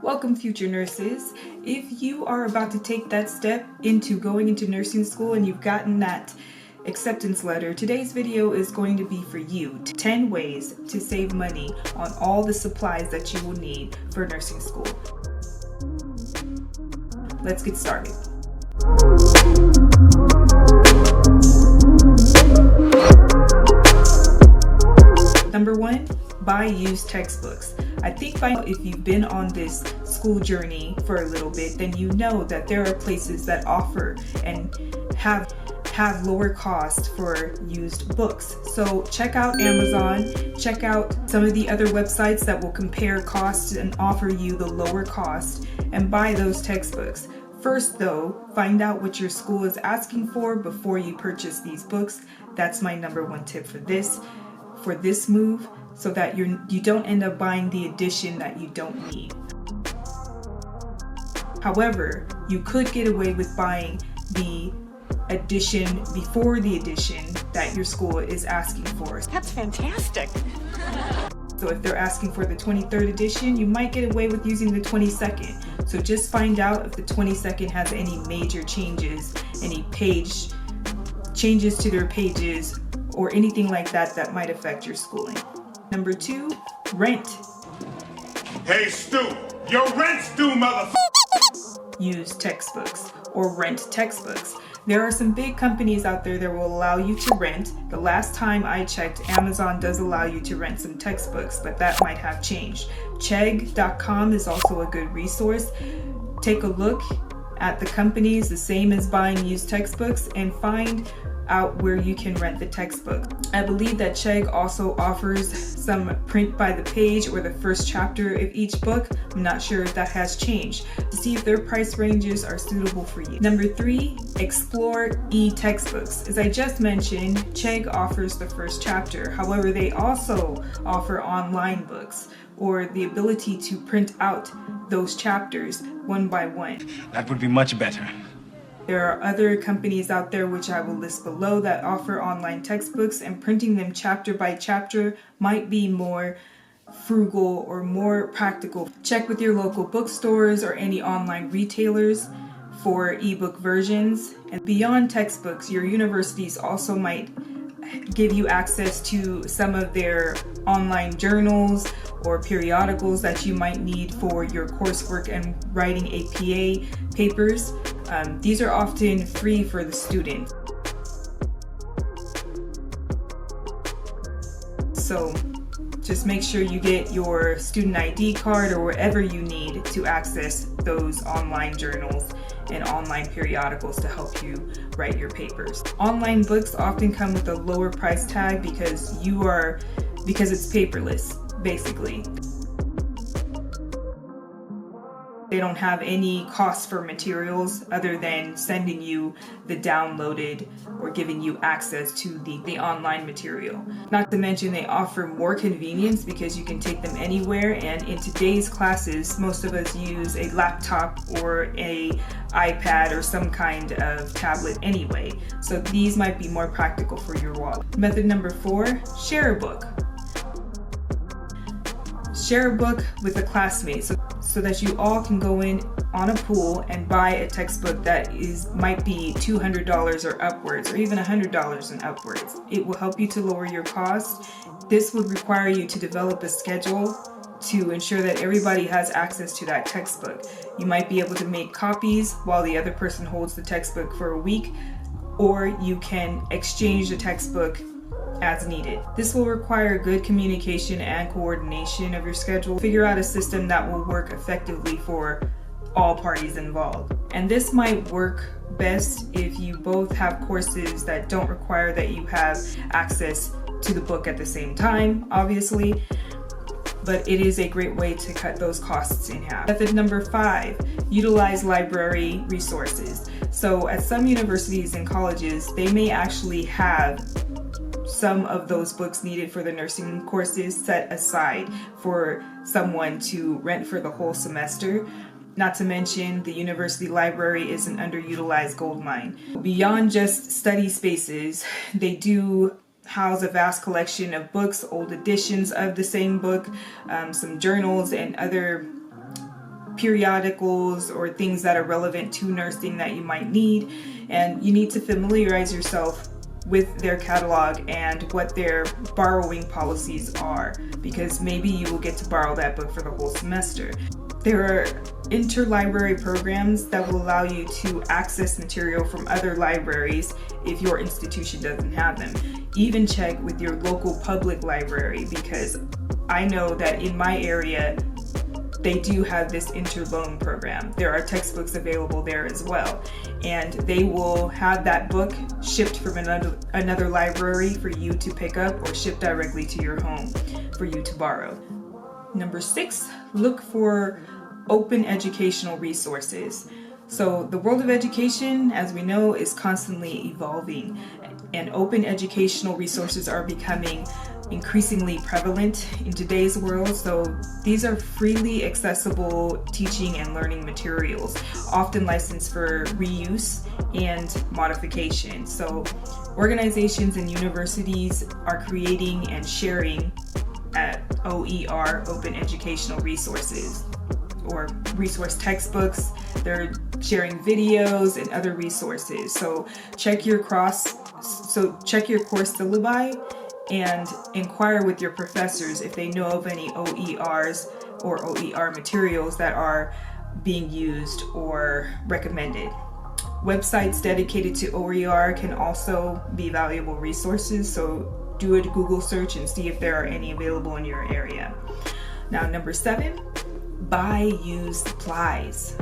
Welcome, future nurses. If you are about to take that step into going into nursing school and you've gotten that acceptance letter, today's video is going to be for you. 10 ways to save money on all the supplies that you will need for nursing school. Let's get started. Number 1, buy used textbooks. I think if you've been on this school journey for a little bit, then you know that there are places that offer and have lower cost for used books. So check out Amazon, check out some of the other websites that will compare costs and offer you the lower cost, and buy those textbooks. First though, find out what your school is asking for before you purchase these books. That's my number 1 tip for this move, so that you don't end up buying the edition that you don't need. However, you could get away with buying the edition before the edition that your school is asking for. That's fantastic. So if they're asking for the 23rd edition, you might get away with using the 22nd. So just find out if the 22nd has any major changes, any page changes to their pages, or anything like that that might affect your schooling. Number 2, rent. Hey Stu, your rent's due, motherfucker! Use textbooks or rent textbooks. There are some big companies out there that will allow you to rent. The last time I checked, Amazon does allow you to rent some textbooks, but that might have changed. Chegg.com is also a good resource. Take a look at the companies, the same as buying used textbooks, and find out where you can rent the textbook. I believe that Chegg also offers some print by the page or the first chapter of each book. I'm not sure if that has changed, to see if their price ranges are suitable for you. Number 3, explore e-textbooks. As I just mentioned, Chegg offers the first chapter. However, they also offer online books, or the ability to print out those chapters one by one. That would be much better. There are other companies out there, which I will list below, that offer online textbooks, and printing them chapter by chapter might be more frugal or more practical. Check with your local bookstores or any online retailers for ebook versions. And beyond textbooks, your universities also might give you access to some of their online journals or periodicals that you might need for your coursework and writing APA papers. These are often free for the student. So just make sure you get your student ID card or whatever you need to access those online journals and online periodicals to help you write your papers. Online books often come with a lower price tag because it's paperless, basically. They don't have any cost for materials other than sending you the downloaded or giving you access to the online material. Not to mention they offer more convenience because you can take them anywhere, and in today's classes, most of us use a laptop or a iPad or some kind of tablet anyway. So these might be more practical for your wallet. Method number 4, share a book. Share a book with a classmate so that you all can go in on a pool and buy a textbook that might be $200 or upwards, or even $100 and upwards. It will help you to lower your costs. This would require you to develop a schedule to ensure that everybody has access to that textbook. You might be able to make copies while the other person holds the textbook for a week, or you can exchange the textbook as needed. This will require good communication and coordination of your schedule. Figure out a system that will work effectively for all parties involved. And this might work best if you both have courses that don't require that you have access to the book at the same time, obviously, but it is a great way to cut those costs in half. Method number 5, utilize library resources. So at some universities and colleges, they may actually have some of those books needed for the nursing courses set aside for someone to rent for the whole semester. Not to mention, the university library is an underutilized goldmine. Beyond just study spaces, they do house a vast collection of books, old editions of the same book, some journals, and other periodicals or things that are relevant to nursing that you might need. And you need to familiarize yourself with their catalog and what their borrowing policies are, because maybe you will get to borrow that book for the whole semester. There are interlibrary programs that will allow you to access material from other libraries if your institution doesn't have them. Even check with your local public library, because I know that in my area they do have this interloan program. There are textbooks available there as well, and they will have that book shipped from another library for you to pick up, or shipped directly to your home for you to borrow. Number 6, look for open educational resources. So the world of education, as we know, is constantly evolving, and open educational resources are becoming increasingly prevalent in today's world. So these are freely accessible teaching and learning materials, often licensed for reuse and modification. So organizations and universities are creating and sharing OER, open educational resources, or resource textbooks. They're sharing videos and other resources. So check your course syllabi and inquire with your professors if they know of any OERs or OER materials that are being used or recommended. Websites dedicated to OER can also be valuable resources, so do a Google search and see if there are any available in your area. Now, number 7, buy used supplies.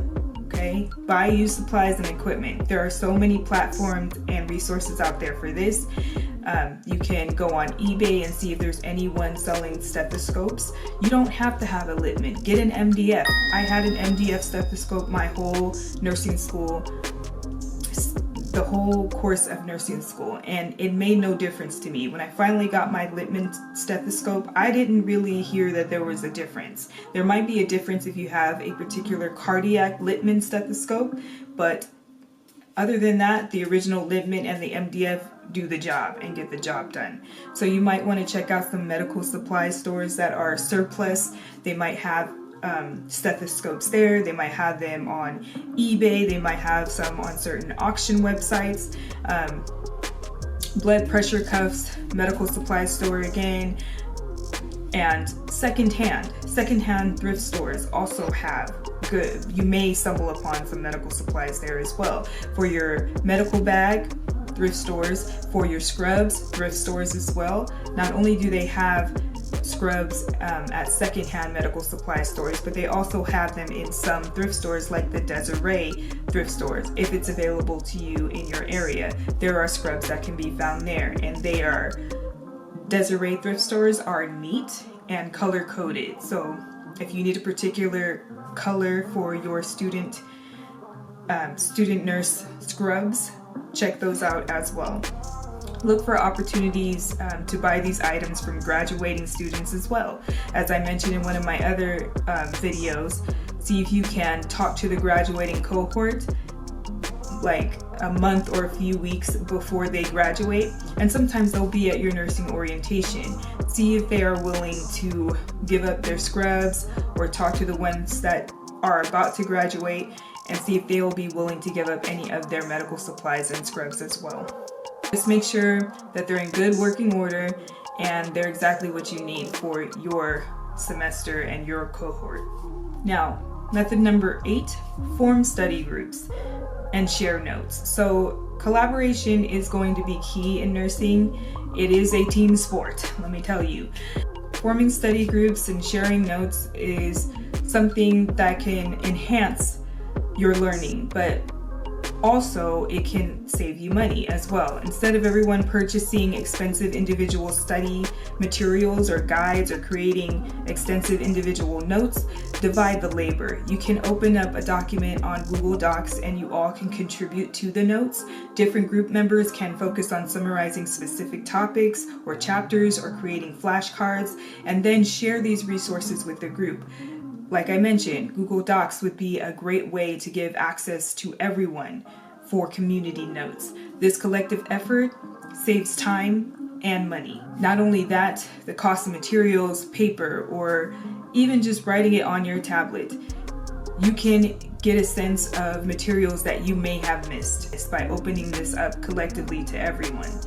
Okay, buy used supplies and equipment. There are so many platforms and resources out there for this. You can go on eBay and see if there's anyone selling stethoscopes. You don't have to have a Littman. Get an MDF. I had an MDF stethoscope my whole nursing school, the whole course of nursing school, and it made no difference to me. When I finally got my Littman stethoscope, I didn't really hear that there was a difference. There might be a difference if you have a particular cardiac Littman stethoscope, but other than that, the original Littman and the MDF do the job and get the job done. So you might want to check out some medical supply stores that are surplus. They might have stethoscopes there. They might have them on eBay. They might have some on certain auction websites. Blood pressure cuffs, medical supply store again. And secondhand thrift stores also have good. You may stumble upon some medical supplies there as well. For your medical bag, thrift stores. For your scrubs, thrift stores as well. Not only do they have scrubs at secondhand medical supply stores, but they also have them in some thrift stores like the Desiree thrift stores. If it's available to you in your area, there are scrubs that can be found there, and Desiree thrift stores are neat and color coded. So if you need a particular color for your student nurse scrubs, check those out as well. Look for opportunities to buy these items from graduating students as well. As I mentioned in one of my other videos, see if you can talk to the graduating cohort like a month or a few weeks before they graduate, and sometimes they'll be at your nursing orientation. See if they are willing to give up their scrubs, or talk to the ones that are about to graduate and see if they will be willing to give up any of their medical supplies and scrubs as well. Just make sure that they're in good working order and they're exactly what you need for your semester and your cohort. Now, method number 8, form study groups and share notes. So collaboration is going to be key in nursing. It is a team sport, let me tell you. Forming study groups and sharing notes is something that can enhance your learning, but also it can save you money as well. Instead of everyone purchasing expensive individual study materials or guides or creating extensive individual notes, divide the labor. You can open up a document on Google Docs and you all can contribute to the notes. Different group members can focus on summarizing specific topics or chapters or creating flashcards, and then share these resources with the group. Like I mentioned, Google Docs would be a great way to give access to everyone for community notes. This collective effort saves time and money. Not only that, the cost of materials, paper, or even just writing it on your tablet. you can get a sense of materials that you may have missed by opening this up collectively to everyone.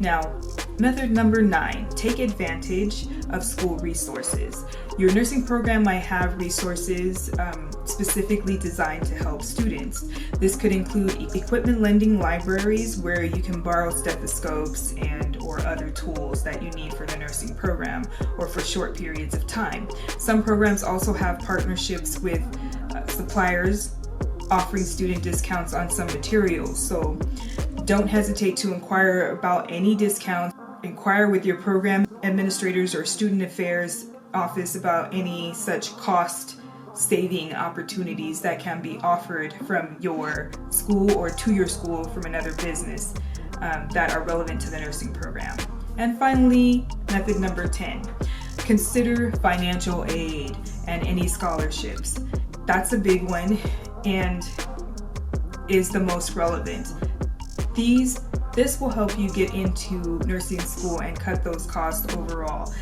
Now, method number 9, take advantage of school resources. Your nursing program might have resources specifically designed to help students. This could include equipment lending libraries where you can borrow stethoscopes or other tools that you need for the nursing program or for short periods of time. Some programs also have partnerships with suppliers offering student discounts on some materials. So don't hesitate to inquire about any discounts. Inquire with your program administrators or student affairs office about any such cost saving opportunities that can be offered from your school or to your school from another business that are relevant to the nursing program. And finally, method number 10, consider financial aid and any scholarships. That's a big one and is the most relevant. This will help you get into nursing school and cut those costs overall.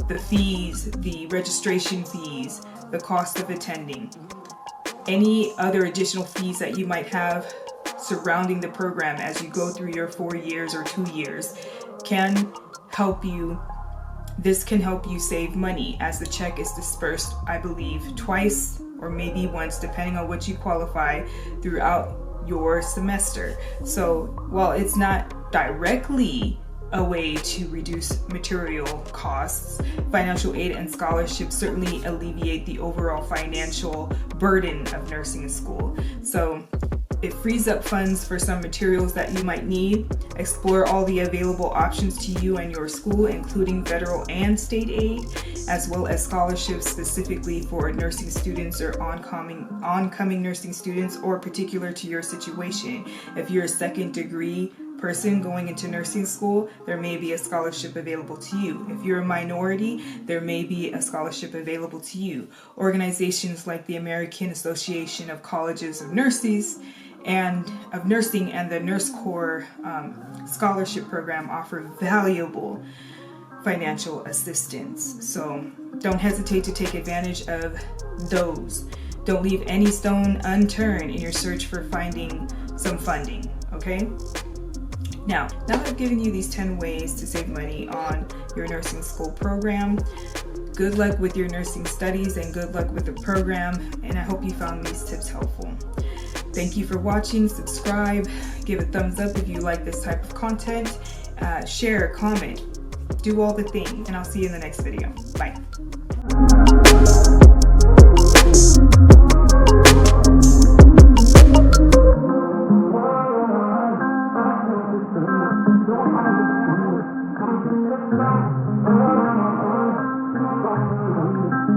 The fees, the registration fees, the cost of attending, any other additional fees that you might have surrounding the program as you go through your 4 years or 2 years can help you. This can help you save money as the check is dispersed, I believe, twice or maybe once, depending on what you qualify throughout your semester. So while it's not directly a way to reduce material costs, financial aid and scholarships certainly alleviate the overall financial burden of nursing school. So it frees up funds for some materials that you might need. Explore all the available options to you and your school, including federal and state aid, as well as scholarships specifically for nursing students or oncoming nursing students, or particular to your situation. If you're a second degree person going into nursing school, there may be a scholarship available to you. If you're a minority, there may be a scholarship available to you. Organizations like the American Association of Colleges of Nursing and the Nurse Corps scholarship program offer valuable financial assistance. So don't hesitate to take advantage of those. Don't leave any stone unturned in your search for finding some funding, okay? Now that I've given you these 10 ways to save money on your nursing school program, good luck with your nursing studies and good luck with the program, and I hope you found these tips helpful. Thank you for watching. Subscribe, give a thumbs up if you like this type of content, share, comment, do all the things, and I'll see you in the next video. Bye. Oh,